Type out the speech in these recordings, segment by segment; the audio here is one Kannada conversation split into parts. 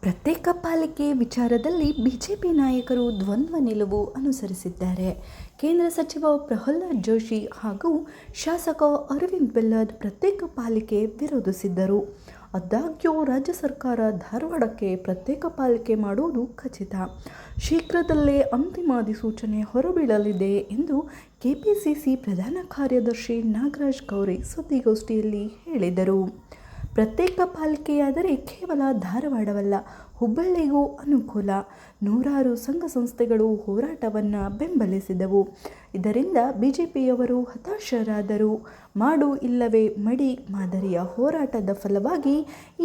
ಪ್ರತ್ಯೇಕ ಪಾಲಿಕೆ ವಿಚಾರದಲ್ಲಿ ಬಿಜೆಪಿ ನಾಯಕರು ದ್ವಂದ್ವ ನಿಲುವು ಅನುಸರಿಸಿದ್ದಾರೆ. ಕೇಂದ್ರ ಸಚಿವ ಪ್ರಹ್ಲಾದ್ ಜೋಶಿ ಹಾಗೂ ಶಾಸಕ ಅರವಿಂದ್ ಬೆಲ್ಲದ್ ಪ್ರತ್ಯೇಕ ಪಾಲಿಕೆ ವಿರೋಧಿಸಿದ್ದರು. ಆದಾಗ್ಯೂ ರಾಜ್ಯ ಸರ್ಕಾರ ಧಾರವಾಡಕ್ಕೆ ಪ್ರತ್ಯೇಕ ಪಾಲಿಕೆ ಮಾಡುವುದು ಖಚಿತ. ಶೀಘ್ರದಲ್ಲೇ ಅಂತಿಮ ಅಧಿಸೂಚನೆ ಹೊರಬೀಳಲಿದೆ ಎಂದು ಕೆಪಿಸಿಸಿ ಪ್ರಧಾನ ಕಾರ್ಯದರ್ಶಿ ನಾಗರಾಜ್ ಗೌರಿ ಸುದ್ದಿಗೋಷ್ಠಿಯಲ್ಲಿ ಹೇಳಿದರು. ಪ್ರತ್ಯೇಕ ಪಾಲಿಕೆಯಾದರೆ ಕೇವಲ ಧಾರವಾಡವಲ್ಲ, ಹುಬ್ಬಳ್ಳಿಗೂ ಅನುಕೂಲ. ನೂರಾರು ಸಂಘ ಸಂಸ್ಥೆಗಳು ಹೋರಾಟವನ್ನು ಬೆಂಬಲಿಸಿದವು. ಇದರಿಂದ ಬಿಜೆಪಿಯವರು ಹತಾಶರಾದರು. ಮಾಡು ಇಲ್ಲವೇ ಮಡಿ ಮಾದರಿಯ ಹೋರಾಟದ ಫಲವಾಗಿ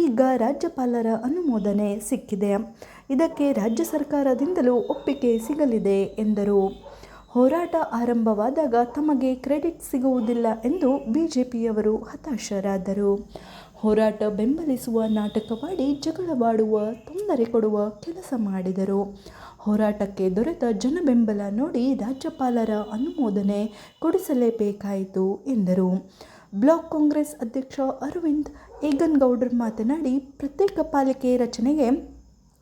ಈಗ ರಾಜ್ಯಪಾಲರ ಅನುಮೋದನೆ ಸಿಕ್ಕಿದೆ. ಇದಕ್ಕೆ ರಾಜ್ಯ ಸರ್ಕಾರದಿಂದಲೂ ಒಪ್ಪಿಗೆ ಸಿಗಲಿದೆ ಎಂದರು. ಹೋರಾಟ ಆರಂಭವಾದಾಗ ತಮಗೆ ಕ್ರೆಡಿಟ್ ಸಿಗುವುದಿಲ್ಲ ಎಂದು ಬಿಜೆಪಿಯವರು ಹತಾಶರಾದರು. ಹೋರಾಟ ಬೆಂಬಲಿಸುವ ನಾಟಕವಾಡಿ ಜಗಳವಾಡುವ, ತೊಂದರೆ ಕೊಡುವ ಕೆಲಸ ಮಾಡಿದರು. ಹೋರಾಟಕ್ಕೆ ದೊರೆತ ಜನಬೆಂಬಲ ನೋಡಿ ರಾಜ್ಯಪಾಲರ ಅನುಮೋದನೆ ಕೊಡಿಸಲೇಬೇಕಾಯಿತು ಎಂದರು. ಬ್ಲಾಕ್ ಕಾಂಗ್ರೆಸ್ ಅಧ್ಯಕ್ಷ ಅರವಿಂದ್ ಏಗನಗೌಡರ್ ಮಾತನಾಡಿ, ಪ್ರತ್ಯೇಕ ಪಾಲಿಕೆ ರಚನೆಗೆ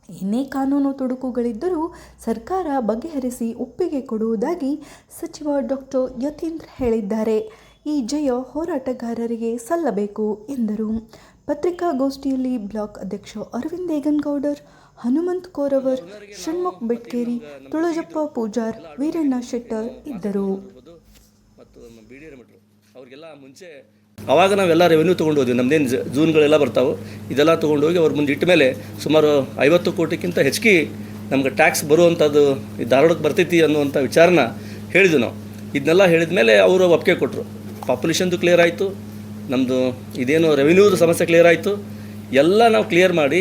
ಏನೇ ಕಾನೂನು ತೊಡಕುಗಳಿದ್ದರೂ ಸರ್ಕಾರ ಬಗೆಹರಿಸಿ ಒಪ್ಪಿಗೆ ಕೊಡುವುದಾಗಿ ಸಚಿವ ಡಾಕ್ಟರ್ ಯತೀಂದ್ರ ಹೇಳಿದ್ದಾರೆ. ಈ ಜಯ ಹೋರಾಟಗಾರರಿಗೆ ಸಲ್ಲಬೇಕು ಎಂದರು. ಪತ್ರಿಕಾಗೋಷ್ಠಿಯಲ್ಲಿ ಬ್ಲಾಕ್ ಅಧ್ಯಕ್ಷ ಅರವಿಂದ್ ಏಗನಗೌಡರ್, ಹನುಮಂತ್ ಕೋರವರ್, ಷಣ್ಮುಖ್ ಬೆಟ್ಕೇರಿ, ತುಳಜಪ್ಪ ಪೂಜಾರ್, ವೀರಣ್ಣ ಶೆಟ್ಟರ್ ಇದ್ದರು. ಆವಾಗ ನಾವೆಲ್ಲ ರೆವೆನ್ಯೂ ತೊಗೊಂಡು ಹೋದ್ವಿ. ನಮ್ಮದೇನು ಜೂನ್ಗಳೆಲ್ಲ ಬರ್ತಾವೆ, ಇದೆಲ್ಲ ತೊಗೊಂಡು ಹೋಗಿ ಅವ್ರ ಮುಂದೆ ಇಟ್ಟ ಮೇಲೆ ಸುಮಾರು 50 ಕೋಟಿಗಿಂತ ಹೆಚ್ಚಿಗೆ ನಮ್ಗೆ ಟ್ಯಾಕ್ಸ್ ಬರುವಂಥದ್ದು ಈ ಧಾರವಾಡಕ್ಕೆ ಬರ್ತೈತಿ ಅನ್ನುವಂಥ ವಿಚಾರನ ಹೇಳಿದ್ವಿ ನಾವು. ಇದನ್ನೆಲ್ಲ ಹೇಳಿದ ಮೇಲೆ ಅವರು ಒಪ್ಪಿಗೆ ಕೊಟ್ಟರು. ಪಾಪ್ಯುಲೇಷನ್ದು ಕ್ಲಿಯರ್ ಆಯಿತು, ನಮ್ಮದು ಇದೇನು ರೆವೆನ್ಯೂದು ಸಮಸ್ಯೆ ಕ್ಲಿಯರ್ ಆಯಿತು. ಎಲ್ಲ ನಾವು ಕ್ಲಿಯರ್ ಮಾಡಿ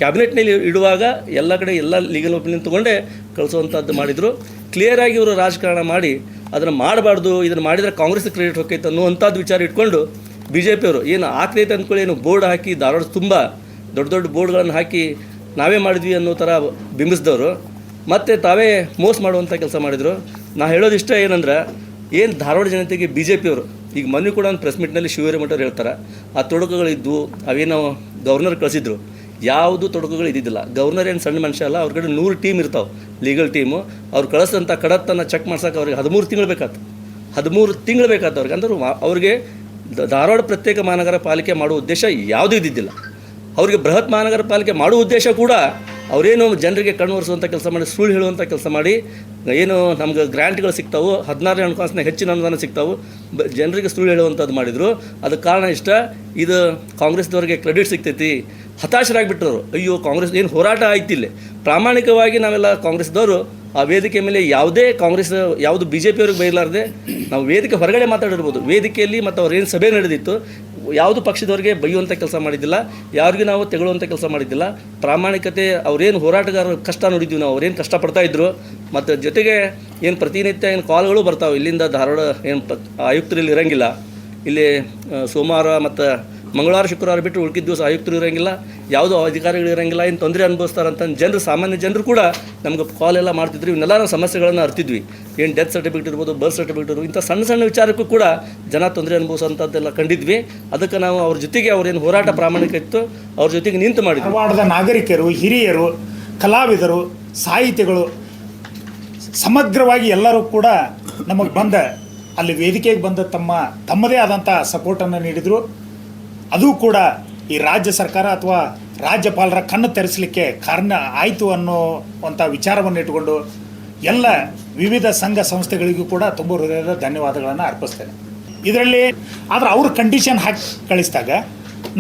ಕ್ಯಾಬಿನೆಟ್ನಲ್ಲಿ ಇಡುವಾಗ ಎಲ್ಲ ಕಡೆ ಎಲ್ಲ ಲೀಗಲ್ ಒಪಿನಿಯನ್ ತೊಗೊಂಡೇ ಕಳಿಸುವಂಥದ್ದು ಮಾಡಿದರು. ಕ್ಲಿಯರಾಗಿ ಇವರು ರಾಜಕಾರಣ ಮಾಡಿ ಅದನ್ನು ಮಾಡಬಾರ್ದು, ಇದನ್ನು ಮಾಡಿದರೆ ಕಾಂಗ್ರೆಸ್ ಕ್ರೆಡಿಟ್ ಹೋಗ್ತೈತೆ ಅನ್ನುವಂಥದ್ದು ವಿಚಾರ ಇಟ್ಕೊಂಡು ಬಿ ಜೆ ಪಿಯವರು ಏನು ಆಗ್ತೈತೆ ಅಂದ್ಕೊಳ್ಳಿ ಏನು ಬೋರ್ಡ್ ಹಾಕಿ ಧಾರವಾಡ ತುಂಬ ದೊಡ್ಡ ದೊಡ್ಡ ಬೋರ್ಡ್ಗಳನ್ನು ಹಾಕಿ ನಾವೇ ಮಾಡಿದ್ವಿ ಅನ್ನೋ ಥರ ಬಿಂಬಿಸಿದವರು ಮತ್ತು ತಾವೇ ಮೋಸ ಮಾಡುವಂಥ ಕೆಲಸ ಮಾಡಿದರು. ನಾ ಹೇಳೋದಿಷ್ಟ ಏನಂದ್ರೆ, ಏನು ಧಾರವಾಡ ಜನತೆಗೆ ಬಿ ಜೆ ಪಿಯವರು ಈಗ ಮೊನ್ನೆ ಕೂಡ ಒಂದು ಪ್ರೆಸ್ ಮೀಟ್ನಲ್ಲಿ ಶಿವರಾಮಠವ್ರು ಹೇಳ್ತಾರೆ, ಆ ತೊಡಕುಗಳಿದ್ದು ಅವೇನೋ ಗವರ್ನರ್ ಕಳಿಸಿದ್ರು, ಯಾವುದು ತೊಡಕುಗಳು ಇದ್ದಿದ್ದಿಲ್ಲ. ಗವರ್ನರ್ ಏನು ಸಣ್ಣ ಮನುಷ್ಯ ಅಲ್ಲ, ಅವ್ರ ಕಡೆ 100 ಟೀಮ್ ಇರ್ತಾವೆ, ಲೀಗಲ್ ಟೀಮು. ಅವ್ರು ಕಳಿಸಿದಂಥ ಕಡತ್ತನ್ನು ಚೆಕ್ ಮಾಡ್ಸೋಕೆ ಅವ್ರಿಗೆ 13 ತಿಂಗಳು ಬೇಕಾಯ್ತು. 13 ತಿಂಗಳು ಬೇಕಾಯ್ತು ಅವ್ರಿಗೆ. ಅಂದ್ರೆ ಅವ್ರಿಗೆ ಧಾರವಾಡ ಪ್ರತ್ಯೇಕ ಮಹಾನಗರ ಪಾಲಿಕೆ ಮಾಡುವ ಉದ್ದೇಶ ಯಾವುದೂ ಇದ್ದಿದ್ದಿಲ್ಲ. ಅವರಿಗೆ ಬೃಹತ್ ಮಹಾನಗರ ಪಾಲಿಕೆ ಮಾಡುವ ಉದ್ದೇಶ ಕೂಡ ಅವರೇನು ಜನರಿಗೆ ಕಣ್ಣು ಒರೆಸುವಂಥ ಕೆಲಸ ಮಾಡಿ, ಸುಳ್ಳು ಹೇಳುವಂಥ ಕೆಲಸ ಮಾಡಿ, ಏನು ನಮ್ಗೆ ಗ್ರ್ಯಾಂಟ್ಗಳು ಸಿಗ್ತಾವೆ, 16 ಹಣಕಾಸಿನ ಹೆಚ್ಚಿನ ಅನುದಾನ ಸಿಗ್ತಾವೆ, ಜನರಿಗೆ ಸುಳ್ಳು ಹೇಳುವಂಥದ್ದು ಮಾಡಿದರು. ಅದಕ್ಕೆ ಕಾರಣ ಇಷ್ಟ, ಇದು ಕಾಂಗ್ರೆಸ್ದವ್ರಿಗೆ ಕ್ರೆಡಿಟ್ ಸಿಗ್ತೈತಿ. ಹತಾಶರಾಗಿಬಿಟ್ಟರು. ಅಯ್ಯೋ, ಕಾಂಗ್ರೆಸ್ ಏನು ಹೋರಾಟ ಆಯ್ತಿಲ್ಲ. ಪ್ರಾಮಾಣಿಕವಾಗಿ ನಾವೆಲ್ಲ ಕಾಂಗ್ರೆಸ್ದವರು ಆ ವೇದಿಕೆ ಮೇಲೆ ಯಾವುದೇ ಕಾಂಗ್ರೆಸ್ ಯಾವುದು ಬಿ ಜೆ ಪಿಯವ್ರಿಗೆ ಬೈಲಾರ್ದೆ ನಾವು ವೇದಿಕೆ ಹೊರಗಡೆ ಮಾತಾಡಿರ್ಬೋದು. ವೇದಿಕೆಯಲ್ಲಿ ಮತ್ತು ಅವ್ರು ಏನು ಸಭೆ ನಡೆದಿತ್ತು, ಯಾವುದು ಪಕ್ಷದವ್ರಿಗೆ ಬೈಯುವಂಥ ಕೆಲಸ ಮಾಡಿದ್ದಿಲ್ಲ, ಯಾರಿಗೂ ನಾವು ತೆಗೊಳ್ಳುವಂಥ ಕೆಲಸ ಮಾಡಿದ್ದಿಲ್ಲ. ಪ್ರಾಮಾಣಿಕತೆ, ಅವ್ರೇನು ಹೋರಾಟಗಾರರ ಕಷ್ಟ ನೋಡಿದ್ವಿ ನಾವು, ಅವ್ರೇನು ಕಷ್ಟಪಡ್ತಾಯಿದ್ರು. ಮತ್ತು ಜೊತೆಗೆ ಏನು ಪ್ರತಿನಿತ್ಯ ಏನು ಕಾಲ್ಗಳು ಬರ್ತಾವೆ ಇಲ್ಲಿಂದ ಧಾರವಾಡ, ಏನು ಆಯುಕ್ತರು ಇಲ್ಲಿ ಇರೋಂಗಿಲ್ಲ. ಇಲ್ಲಿ ಸೋಮವಾರ ಮತ್ತು ಮಂಗಳವಾರ ಶುಕ್ರವಾರ ಬಿಟ್ಟು ಉಳ್ಕಿದ ದಿವಸ ಆಯುಕ್ತರು ಇರೋಂಗಿಲ್ಲ, ಯಾವುದೋ ಅಧಿಕಾರಿಗಳು ಇರೋಂಗಿಲ್ಲ. ಏನು ತೊಂದರೆ ಅನುಭವಿಸ್ತಾರಂತ ಜನರು, ಸಾಮಾನ್ಯ ಜನರು ಕೂಡ ನಮ್ಗೆ ಕಾಲ್ ಎಲ್ಲ ಮಾಡ್ತಿದ್ರು. ಇವನ್ನೆಲ್ಲ ನಾವು ಸಮಸ್ಯೆಗಳನ್ನು ಅರ್ತಿದ್ವಿ. ಏನು ಡೆತ್ ಸರ್ಟಿಫಿಕೇಟ್ ಇರ್ಬೋದು, ಬರ್ತ್ ಸರ್ಟಿಫಿಕೇಟ್ ಇರ್ಬೋದು, ಇಂಥ ಸಣ್ಣ ಸಣ್ಣ ವಿಚಾರಕ್ಕೂ ಕೂಡ ಜನ ತೊಂದರೆ ಅನುಭವಿಸೋಂಥದ್ದೆಲ್ಲ ಕಂಡಿದ್ವಿ. ಅದಕ್ಕೆ ನಾವು ಅವ್ರ ಜೊತೆಗೆ ಅವ್ರೇನು ಹೋರಾಟ ಪ್ರಾಮಾಣಿಕ ಇತ್ತು, ಅವ್ರ ಜೊತೆಗೆ ನಿಂತು ಮಾಡಿದ್ವಿ. ಧಾರವಾಡದ ನಾಗರಿಕರು, ಹಿರಿಯರು, ಕಲಾವಿದರು, ಸಾಹಿತಿಗಳು ಸಮಗ್ರವಾಗಿ ಎಲ್ಲರೂ ಕೂಡ ನಮಗೆ ಬಂದ ಅಲ್ಲಿ ವೇದಿಕೆಗೆ ಬಂದ ತಮ್ಮದೇ ಆದಂಥ ಸಪೋರ್ಟನ್ನು ನೀಡಿದರು. ಅದು ಕೂಡ ಈ ರಾಜ್ಯ ಸರ್ಕಾರ ಅಥವಾ ರಾಜ್ಯಪಾಲರ ಕಣ್ಣು ತೆರೆಸಲಿಕ್ಕೆ ಕಾರಣ ಆಯಿತು ಅನ್ನೋವಂಥ ವಿಚಾರವನ್ನು ಇಟ್ಟುಕೊಂಡು ಎಲ್ಲ ವಿವಿಧ ಸಂಘ ಸಂಸ್ಥೆಗಳಿಗೂ ಕೂಡ ತುಂಬ ಹೃದಯದ ಧನ್ಯವಾದಗಳನ್ನು ಅರ್ಪಿಸ್ತೇನೆ. ಇದರಲ್ಲಿ ಆದರೆ ಅವರು ಕಂಡೀಷನ್ ಹಾಕಿ ಕಳಿಸಿದಾಗ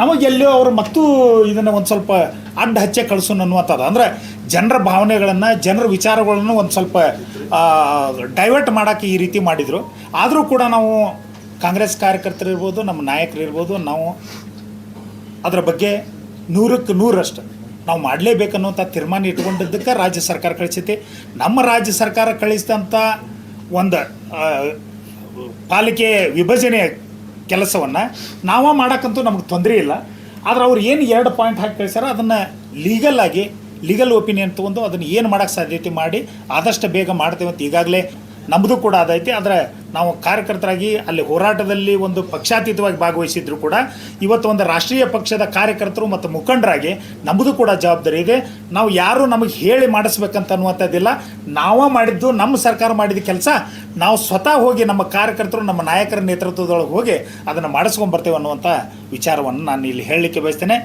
ನಮಗೆಲ್ಲೋ ಅವರು ಮತ್ತೂ ಇದನ್ನು ಒಂದು ಸ್ವಲ್ಪ ಅಡ್ಡ ಹಚ್ಚೆ ಕಳಿಸೋಣ ಅನ್ನುವಂಥದ್ದು. ಅಂದರೆ ಜನರ ಭಾವನೆಗಳನ್ನು, ಜನರ ವಿಚಾರಗಳನ್ನು ಒಂದು ಸ್ವಲ್ಪ ಡೈವರ್ಟ್ ಮಾಡೋಕ್ಕೆ ಈ ರೀತಿ ಮಾಡಿದರು. ಆದರೂ ಕೂಡ ನಾವು ಕಾಂಗ್ರೆಸ್ ಕಾರ್ಯಕರ್ತರಿರ್ಬೋದು, ನಮ್ಮ ನಾಯಕರಿರ್ಬೋದು, ನಾವು ಅದರ ಬಗ್ಗೆ 100ಕ್ಕೆ 100ರಷ್ಟು ನಾವು ಮಾಡಲೇಬೇಕನ್ನುವಂಥ ತೀರ್ಮಾನ ಇಟ್ಕೊಂಡಿದ್ದಕ್ಕೆ ರಾಜ್ಯ ಸರ್ಕಾರ ಕಳಿಸೈತಿ. ನಮ್ಮ ರಾಜ್ಯ ಸರ್ಕಾರ ಕಳಿಸಿದಂಥ ಒಂದು ಪಾಲಿಕೆ ವಿಭಜನೆಯ ಕೆಲಸವನ್ನು ನಾವು ಮಾಡೋಕ್ಕಂತೂ ನಮಗೆ ತೊಂದರೆ ಇಲ್ಲ. ಆದರೆ ಅವ್ರು ಏನು 2 ಪಾಯಿಂಟ್ ಹಾಕಿ ಕಳಿಸ್ಯಾರ, ಅದನ್ನು ಲೀಗಲ್ ಒಪಿನಿಯನ್ ತೊಗೊಂಡು ಅದನ್ನು ಏನು ಮಾಡೋಕ್ಕೆ ಸಾಧ್ಯತೆ ಮಾಡಿ ಆದಷ್ಟು ಬೇಗ ಮಾಡ್ತೇವೆ ಅಂತ ಈಗಾಗಲೇ ನಮ್ಮದು ಕೂಡ ಅದೈತಿ. ಆದರೆ ನಾವು ಕಾರ್ಯಕರ್ತರಾಗಿ ಅಲ್ಲಿ ಹೋರಾಟದಲ್ಲಿ ಒಂದು ಪಕ್ಷಾತೀತವಾಗಿ ಭಾಗವಹಿಸಿದ್ರು ಕೂಡ ಇವತ್ತು ಒಂದು ರಾಷ್ಟ್ರೀಯ ಪಕ್ಷದ ಕಾರ್ಯಕರ್ತರು ಮತ್ತು ಮುಖಂಡರಾಗಿ ನಮ್ಮದು ಕೂಡ ಜವಾಬ್ದಾರಿ ಇದೆ. ನಾವು ಯಾರು ನಮಗೆ ಹೇಳಿ ಮಾಡಿಸ್ಬೇಕಂತ ಅನ್ನುವಂಥದ್ದಿಲ್ಲ. ನಾವೇ ಮಾಡಿದ್ದು, ನಮ್ಮ ಸರ್ಕಾರ ಮಾಡಿದ ಕೆಲಸ ನಾವು ಸ್ವತಃ ಹೋಗಿ ನಮ್ಮ ಕಾರ್ಯಕರ್ತರು ನಮ್ಮ ನಾಯಕರ ನೇತೃತ್ವದೊಳಗೆ ಹೋಗಿ ಅದನ್ನು ಮಾಡಿಸ್ಕೊಂಡ್ಬರ್ತೇವೆ ಅನ್ನುವಂಥ ವಿಚಾರವನ್ನು ನಾನು ಇಲ್ಲಿ ಹೇಳಲಿಕ್ಕೆ ಬಯಸ್ತೇನೆ.